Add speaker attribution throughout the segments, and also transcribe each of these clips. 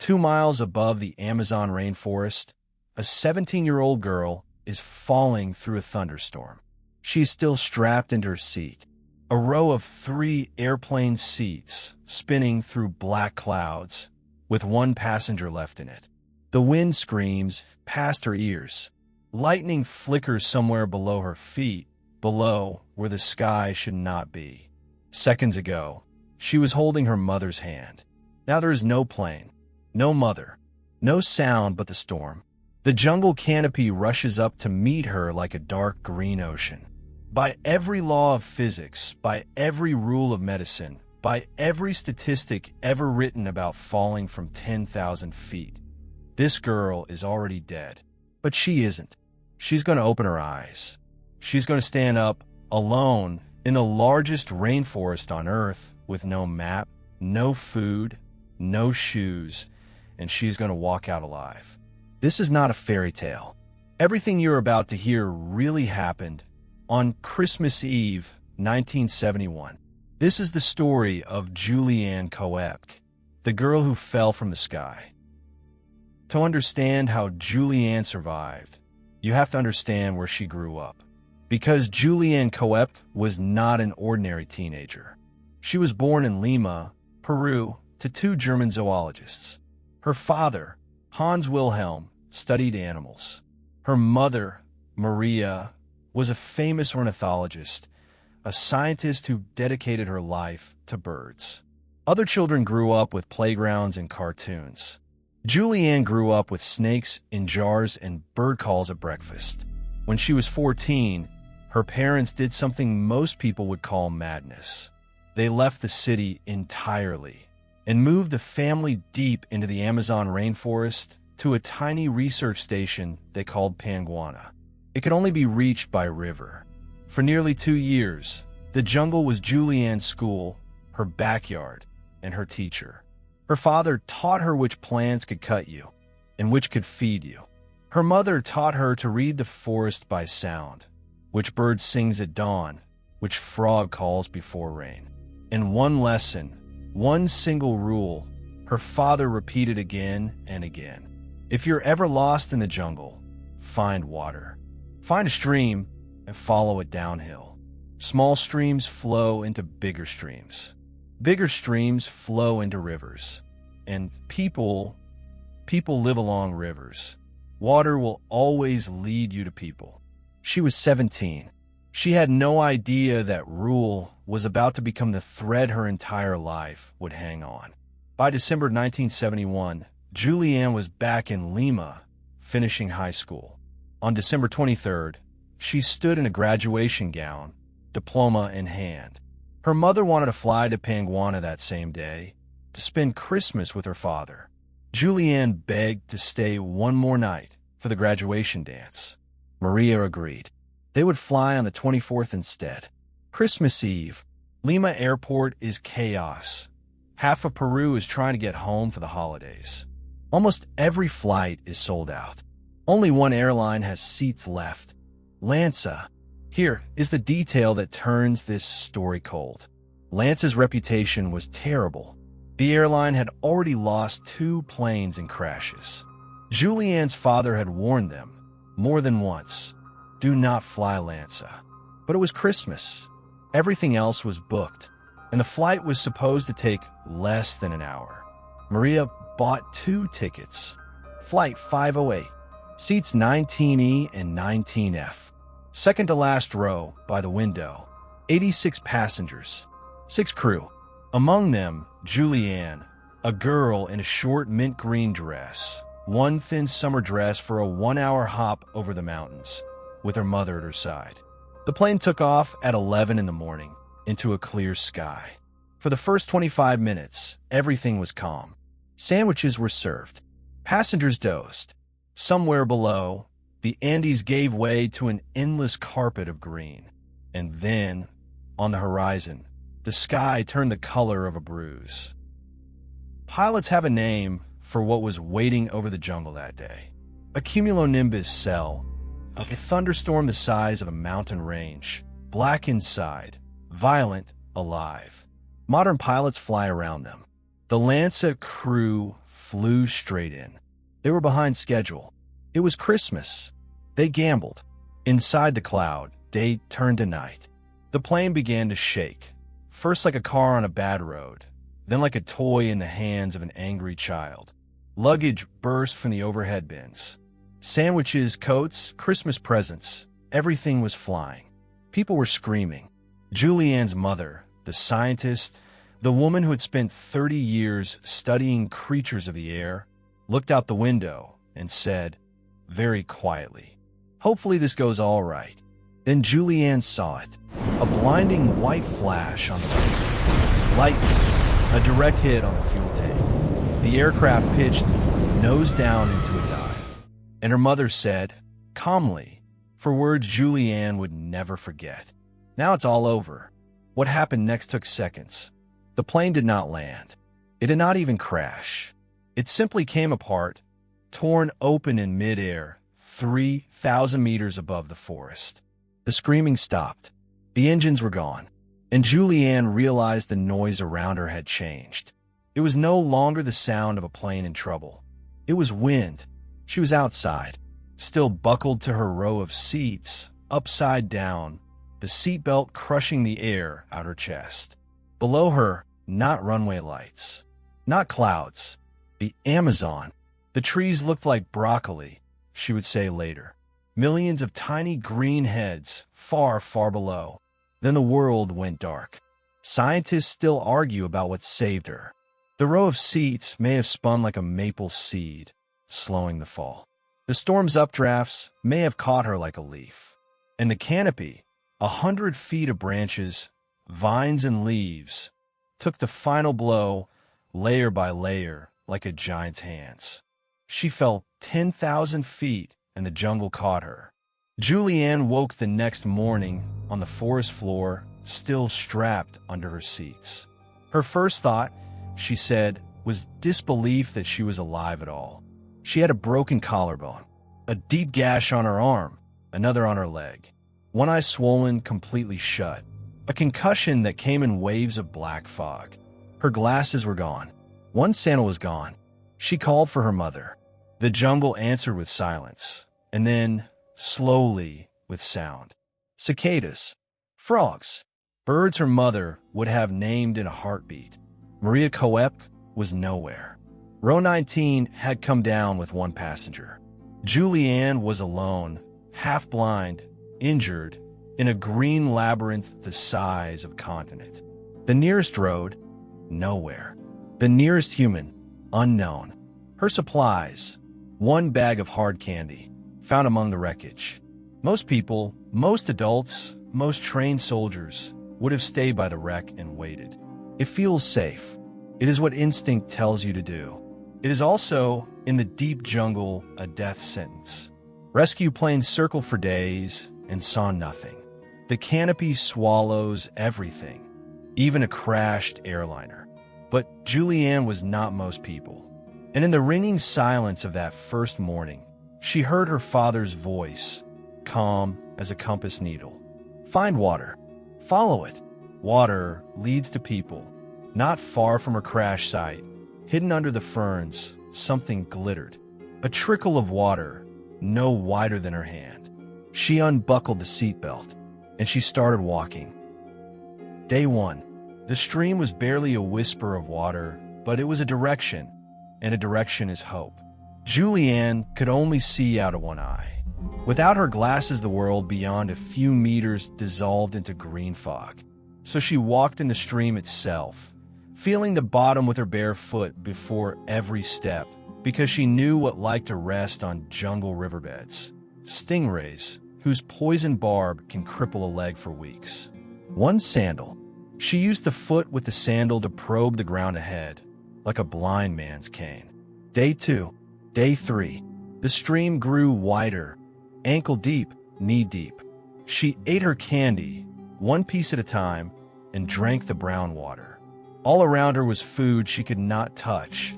Speaker 1: 2 miles above the Amazon rainforest, a 17-year-old girl is falling through a thunderstorm. She is still strapped into her seat. A row of 3 airplane seats spinning through black clouds, with one passenger left in it. The wind screams past her ears. Lightning flickers somewhere below her feet, below where the sky should not be. Seconds ago, she was holding her mother's hand. Now there is no plane, no mother, no sound but the storm. The jungle canopy rushes up to meet her like a dark green ocean. By every law of physics, by every rule of medicine, by every statistic ever written about falling from 10,000 feet, this girl is already dead. But she isn't. She's going to open her eyes. She's going to stand up alone in the largest rainforest on Earth with no map, no food, no shoes, and she's going to walk out alive. This is not a fairy tale. Everything you're about to hear really happened on Christmas Eve, 1971. This is the story of Juliane Koepcke, the girl who fell from the sky. To understand how Juliane survived, you have to understand where she grew up. Because Juliane Koepcke was not an ordinary teenager. She was born in Lima, Peru, to 2 German zoologists. Her father, Hans Wilhelm, studied animals. Her mother, Maria, was a famous ornithologist, a scientist who dedicated her life to birds. Other children grew up with playgrounds and cartoons. Juliane grew up with snakes in jars and bird calls at breakfast. When she was 14, her parents did something most people would call madness. They left the city entirely and moved the family deep into the Amazon rainforest to a tiny research station they called Panguana. It could only be reached by river. For nearly 2 years, the jungle was Juliane's school, her backyard, and her teacher. Her father taught her which plants could cut you and which could feed you. Her mother taught her to read the forest by sound, which bird sings at dawn, which frog calls before rain. And one lesson, one single rule, her father repeated again and again. If you're ever lost in the jungle, find water. Find a stream and follow it downhill. Small streams flow into bigger streams. Bigger streams flow into rivers. And people live along rivers. Water will always lead you to people. She was 17. She had no idea that rule was about to become the thread her entire life would hang on. By December 1971, Juliane was back in Lima, finishing high school. On December 23rd, she stood in a graduation gown, diploma in hand. Her mother wanted to fly to Panguana that same day to spend Christmas with her father. Juliane begged to stay one more night for the graduation dance. Maria agreed. They would fly on the 24th instead. Christmas Eve, Lima Airport is chaos. Half of Peru is trying to get home for the holidays. Almost every flight is sold out. Only one airline has seats left, LANSA. Here is the detail that turns this story cold. LANSA's reputation was terrible. The airline had already lost 2 planes in crashes. Juliane's father had warned them, more than once, do not fly LANSA. But it was Christmas. Everything else was booked, and the flight was supposed to take less than an hour. Maria bought 2 tickets. Flight 508, seats 19E and 19F. Second to last row by the window. 86 passengers, 6 crew. Among them, Juliane, a girl in a short mint green dress, one thin summer dress for a 1-hour hop over the mountains, with her mother at her side. The plane took off at 11 in the morning into a clear sky. For the first 25 minutes, everything was calm. Sandwiches were served. Passengers dozed. Somewhere below, the Andes gave way to an endless carpet of green. And then, on the horizon, the sky turned the color of a bruise. Pilots have a name for what was waiting over the jungle that day. A cumulonimbus cell, a thunderstorm the size of a mountain range, black inside, violent, alive. Modern pilots fly around them. The LANSA crew flew straight in. They were behind schedule. It was Christmas. They gambled. Inside the cloud, day turned to night. The plane began to shake, first like a car on a bad road, then like a toy in the hands of an angry child. Luggage burst from the overhead bins. Sandwiches, coats, Christmas presents, everything was flying. People were screaming. Juliane's mother, the scientist, the woman who had spent 30 years studying creatures of the air, looked out the window and said, very quietly, "Hopefully this goes all right." Then Juliane saw it, a blinding white flash on the road. Lightning, a direct hit on the fuel tank. The aircraft pitched nose down into a dive. And her mother said, calmly, for words Juliane would never forget, "Now it's all over." What happened next took seconds. The plane did not land. It did not even crash. It simply came apart, torn open in midair, 3,000 meters above the forest. The screaming stopped. The engines were gone, and Juliane realized the noise around her had changed. It was no longer the sound of a plane in trouble. It was wind. She was outside, still buckled to her row of seats, upside down, the seatbelt crushing the air out her chest. Below her, not runway lights, not clouds, the Amazon. The trees looked like broccoli, she would say later. Millions of tiny green heads, far, far below. Then the world went dark. Scientists still argue about what saved her. The row of seats may have spun like a maple seed, slowing the fall. The storm's updrafts may have caught her like a leaf. And the canopy, 100 feet of branches, vines and leaves, took the final blow, layer by layer, like a giant's hands. She fell 10,000 feet, and the jungle caught her. Juliane woke the next morning on the forest floor, still strapped under her seats. Her first thought, she said, was disbelief that she was alive at all. She had a broken collarbone, a deep gash on her arm, another on her leg, one eye swollen completely shut, a concussion that came in waves of black fog. Her glasses were gone. One sandal was gone. She called for her mother. The jungle answered with silence, and then, slowly, with sound. Cicadas, frogs, birds her mother would have named in a heartbeat. Maria Koepcke was nowhere. Row 19 had come down with one passenger. Juliane was alone, half-blind, injured, in a green labyrinth the size of a continent. The nearest road, nowhere. The nearest human, unknown. Her supplies, one bag of hard candy, found among the wreckage. Most people, most adults, most trained soldiers would have stayed by the wreck and waited. It feels safe. It is what instinct tells you to do. It is also, in the deep jungle, a death sentence. Rescue planes circled for days and saw nothing. The canopy swallows everything, even a crashed airliner. But Juliane was not most people. And in the ringing silence of that first morning, she heard her father's voice, calm as a compass needle. Find water. Follow it. Water leads to people. Not far from her crash site, hidden under the ferns, something glittered. A trickle of water, no wider than her hand. She unbuckled the seatbelt, and she started walking. Day 1. The stream was barely a whisper of water, but it was a direction, and a direction is hope. Juliane could only see out of one eye. Without her glasses, the world beyond a few meters dissolved into green fog. So she walked in the stream itself, feeling the bottom with her bare foot before every step, because she knew what like to rest on jungle riverbeds. Stingrays, whose poison barb can cripple a leg for weeks. One sandal. She used the foot with the sandal to probe the ground ahead, like a blind man's cane. Day 2. Day 3. The stream grew wider, ankle deep, knee deep. She ate her candy, one piece at a time, and drank the brown water. All around her was food she could not touch,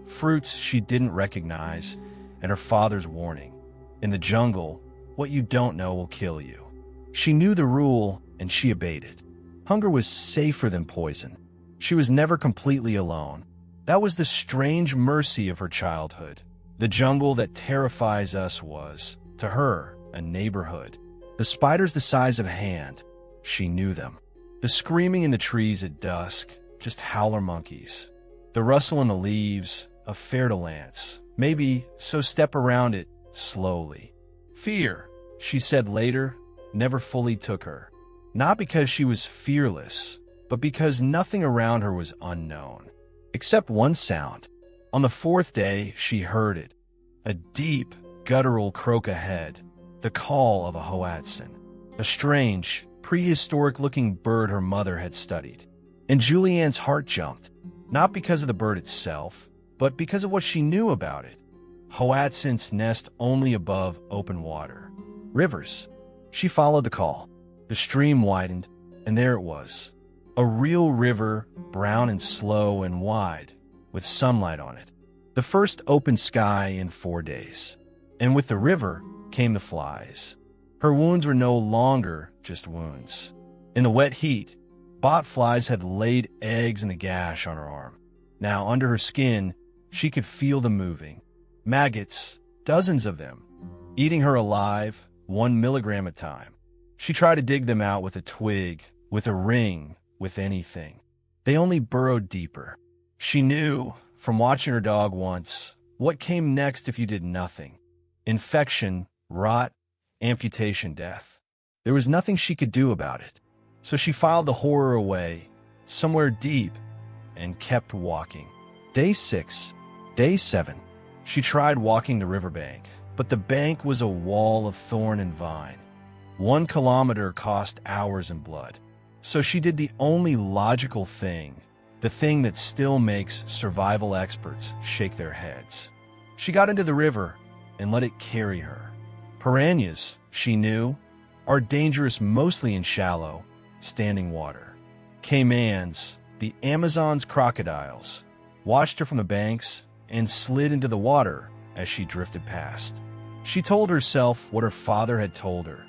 Speaker 1: fruits she didn't recognize, and her father's warning. In the jungle, what you don't know will kill you. She knew the rule, and she obeyed it. Hunger was safer than poison. She was never completely alone. That was the strange mercy of her childhood. The jungle that terrifies us was, to her, a neighborhood. The spiders the size of a hand, she knew them. The screaming in the trees at dusk, just howler monkeys. The rustle in the leaves, a fair to lance. Maybe, so step around it slowly. Fear, she said later, never fully took her. Not because she was fearless, but because nothing around her was unknown. Except one sound. On the fourth day, she heard it. A deep, guttural croak ahead. The call of a hoatzin. A strange, prehistoric-looking bird her mother had studied. And Juliane's heart jumped. Not because of the bird itself, but because of what she knew about it. Hoatzins nest only above open water. Rivers. She followed the call. The stream widened, and there it was. A real river, brown and slow and wide, with sunlight on it. The first open sky in 4 days. And with the river came the flies. Her wounds were no longer just wounds. In the wet heat, botflies had laid eggs in the gash on her arm. Now, under her skin, she could feel them moving. Maggots, dozens of them, eating her alive, 1 milligram at a time. She tried to dig them out with a twig, with a ring, with anything. They only burrowed deeper. She knew, from watching her dog once, what came next if you did nothing. Infection, rot, amputation, death. There was nothing she could do about it. So she filed the horror away, somewhere deep, and kept walking. Day 6, day 7. She tried walking the riverbank, but the bank was a wall of thorn and vine. 1 kilometer cost hours and blood. So she did the only logical thing, the thing that still makes survival experts shake their heads. She got into the river and let it carry her. Piranhas, she knew, are dangerous mostly in shallow, standing water. Caimans, the Amazon's crocodiles, washed her from the banks and slid into the water as she drifted past. She told herself what her father had told her.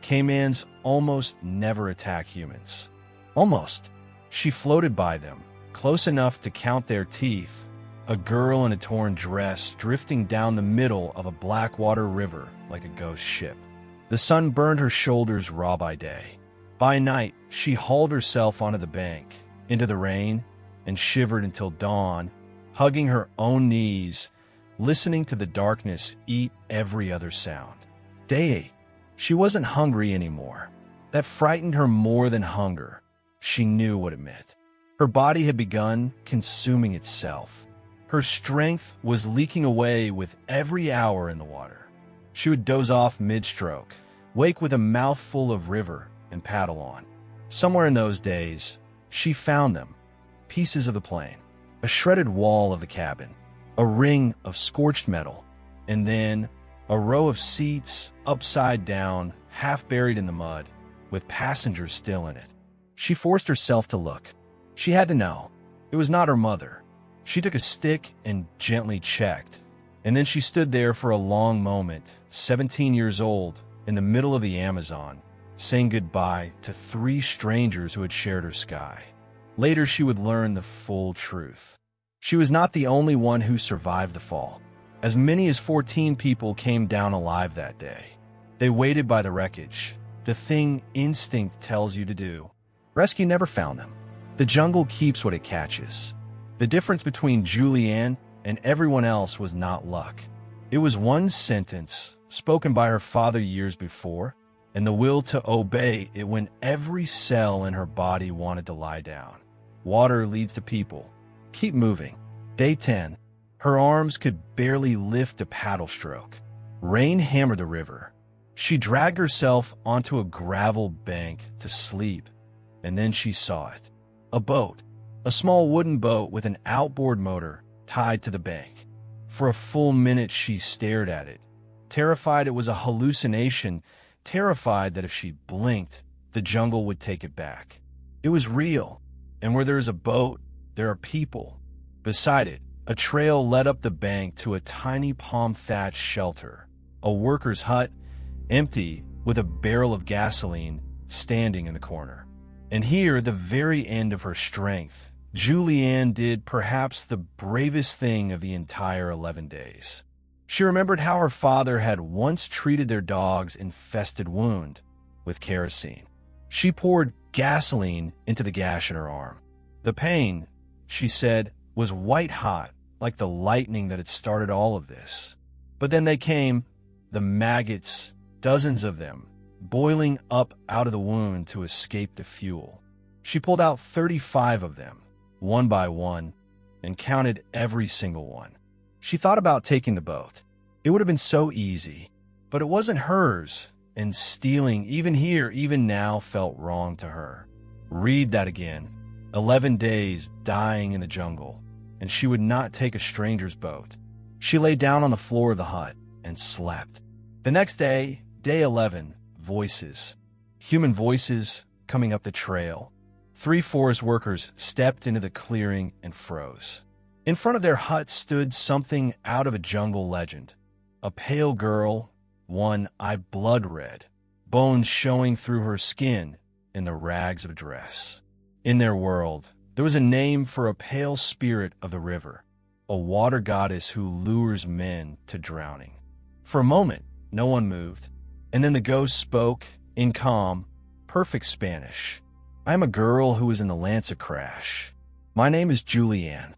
Speaker 1: Caimans almost never attack humans. Almost. She floated by them, close enough to count their teeth, a girl in a torn dress drifting down the middle of a blackwater river like a ghost ship. The sun burned her shoulders raw by day. By night, she hauled herself onto the bank, into the rain, and shivered until dawn, hugging her own knees, listening to the darkness eat every other sound. Day 8. She wasn't hungry anymore. That frightened her more than hunger. She knew what it meant. Her body had begun consuming itself. Her strength was leaking away with every hour in the water. She would doze off mid-stroke, wake with a mouthful of river, and paddle on. Somewhere in those days, she found them. Pieces of the plane, a shredded wall of the cabin, a ring of scorched metal, and then a row of seats upside down, half buried in the mud, with passengers still in it. She forced herself to look. She had to know. It was not her mother. She took a stick and gently checked, and then she stood there for a long moment, 17 years old, in the middle of the Amazon, saying goodbye to 3 strangers who had shared her sky. Later, she would learn the full truth. She was not the only one who survived the fall. As many as 14 people came down alive that day. They waited by the wreckage, the thing instinct tells you to do. Rescue never found them. The jungle keeps what it catches. The difference between Juliane and everyone else was not luck. It was one sentence, spoken by her father years before, and the will to obey it when every cell in her body wanted to lie down. Water leads to people. Keep moving. Day 10. Her arms could barely lift a paddle stroke. Rain hammered the river. She dragged herself onto a gravel bank to sleep, and then she saw it. A boat. A small wooden boat with an outboard motor tied to the bank. For a full minute she stared at it, terrified it was a hallucination, terrified that if she blinked, the jungle would take it back. It was real, and where there is a boat, there are people. Beside it, a trail led up the bank to a tiny palm-thatched shelter, a worker's hut, empty, with a barrel of gasoline standing in the corner. And here, the very end of her strength, Juliane did perhaps the bravest thing of the entire 11 days. She remembered how her father had once treated their dog's infested wound with kerosene. She poured gasoline into the gash in her arm. The pain, she said, was white hot, like the lightning that had started all of this. But then they came, the maggots, dozens of them, boiling up out of the wound to escape the fuel. She pulled out 35 of them, one by one, and counted every single one. She thought about taking the boat. It would have been so easy, but it wasn't hers, and stealing, even here, even now, felt wrong to her. Read that again. 11 days dying in the jungle, and she would not take a stranger's boat. She lay down on the floor of the hut and slept. The next day, day 11, voices. Human voices coming up the trail. 3 forest workers stepped into the clearing and froze. In front of their hut stood something out of a jungle legend. A pale girl, one eye blood red, bones showing through her skin in the rags of a dress. In their world, there was a name for a pale spirit of the river, a water goddess who lures men to drowning. For a moment, no one moved, and then the ghost spoke in calm, perfect Spanish. "I am a girl who was in the LANSA crash. My name is Juliane."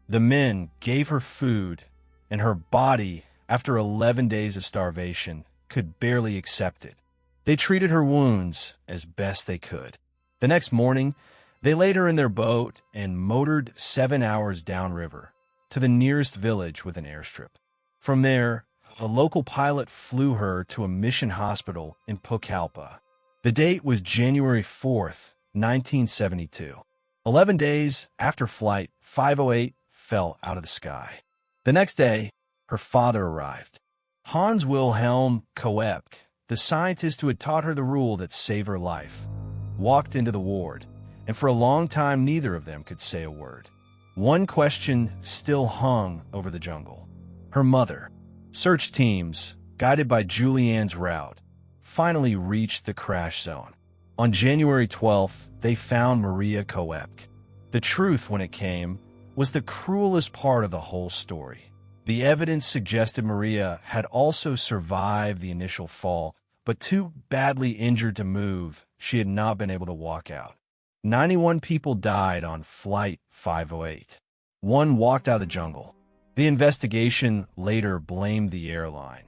Speaker 1: The men gave her food, and her body, after 11 days of starvation, could barely accept it. They treated her wounds as best they could. The next morning, they laid her in their boat and motored 7 hours downriver to the nearest village with an airstrip. From there, a local pilot flew her to a mission hospital in Pucallpa. The date was January 4th, 1972. 11 days after Flight 508 fell out of the sky. The next day, her father arrived. Hans Wilhelm Koepcke, the scientist who had taught her the rule that saved her life, walked into the ward, and for a long time neither of them could say a word. One question still hung over the jungle. Her mother. Search teams, guided by Juliane's route, finally reached the crash zone. On January 12th, they found Maria Koepcke. The truth, when it came, was the cruelest part of the whole story. The evidence suggested Maria had also survived the initial fall, but too badly injured to move, she had not been able to walk out. 91 people died on Flight 508. One walked out of the jungle. The investigation later blamed the airline.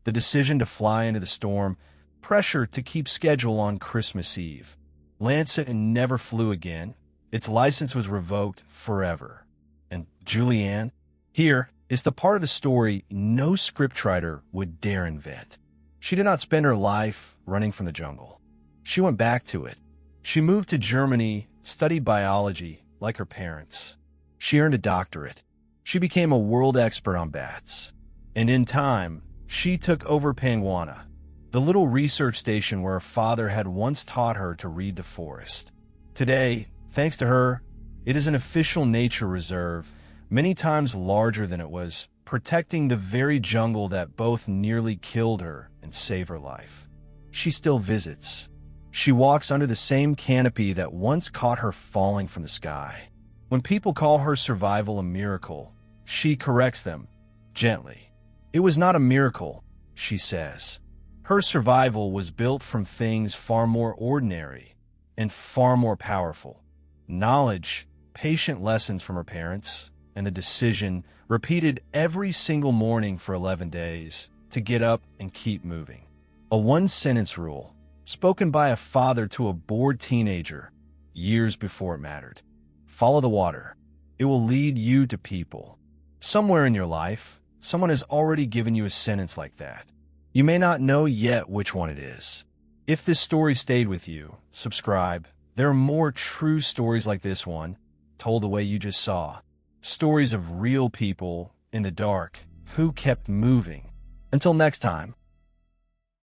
Speaker 1: The decision to fly into the storm, pressure to keep schedule on Christmas Eve. LANSA never flew again. Its license was revoked forever. And Juliane? Here is the part of the story no scriptwriter would dare invent. She did not spend her life running from the jungle. She went back to it. She moved to Germany, studied biology, like her parents. She earned a doctorate. She became a world expert on bats. And in time, she took over Panguana, the little research station where her father had once taught her to read the forest. Today, thanks to her, it is an official nature reserve, many times larger than it was, protecting the very jungle that both nearly killed her and saved her life. She still visits. She walks under the same canopy that once caught her falling from the sky. When people call her survival a miracle, she corrects them gently. It was not a miracle, she says. Her survival was built from things far more ordinary and far more powerful. Knowledge, patient lessons from her parents, and the decision, repeated every single morning for 11 days, to get up and keep moving. A one-sentence rule, spoken by a father to a bored teenager years before it mattered. Follow the water. It will lead you to people. Somewhere in your life, someone has already given you a sentence like that. You may not know yet which one it is. If this story stayed with you, subscribe. There are more true stories like this one, told the way you just saw. Stories of real people in the dark who kept moving. Until next time.